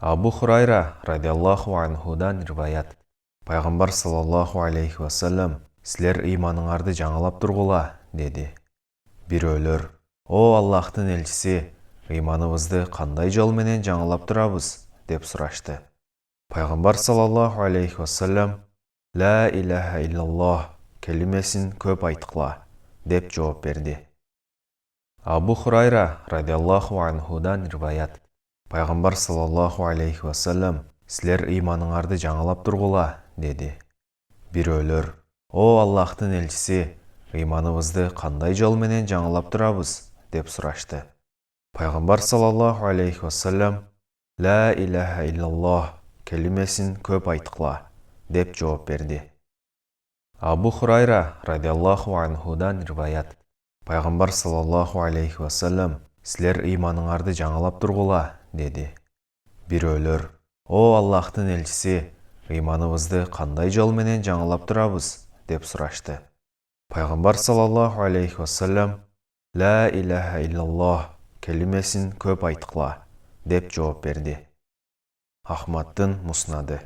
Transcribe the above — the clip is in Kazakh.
Абу Хурайра радиаллаху анхудан риваят. Пайғамбар саллаллаху алейхи вассалам, сілер иманыңарды жаңалап тұрғыла, деді. Біреулер, о Аллахтың елшісі, иманымызды қандай жолменен жаңалап тұрабыз, деп сұрашты. Пайғамбар саллаллаху алейхи вассалам, «Ла илаха иллаллах» келімесін көп айтқыла, деп жауап берді. Абу Хурайра радиаллаху анхудан риваят. Пайғамбар саллаллаху алейхи вассалам, сілер иманыңарды жаңалап тұрғыла, деді. Біреулер, о Аллахтың елшісі, иманымызды қандай жолменен жаңалап тұрабыз, деп сұрашты. Пайғамбар саллаллаху алейхи вассалам, «Ла илаха иллаллах» келімесін көп айтқыла, деп жауап берді. Абу Хурайра радиаллаху анхудан риваят. Пайғамбар саллаллаху алейхи вассалам, сілер иманыңарды жаңалап тұрғыла, деді. Біреулер, о Аллахтың елшісі, иманымызды қандай жолменен жаңалап тұрабыз, деп сұрашты. Пайғамбар саллаллаху алейхи вассалам, «Ла илаха иллаллах» келімесін көп айтқыла, деп жауап берді. Ахмадтың Муснады.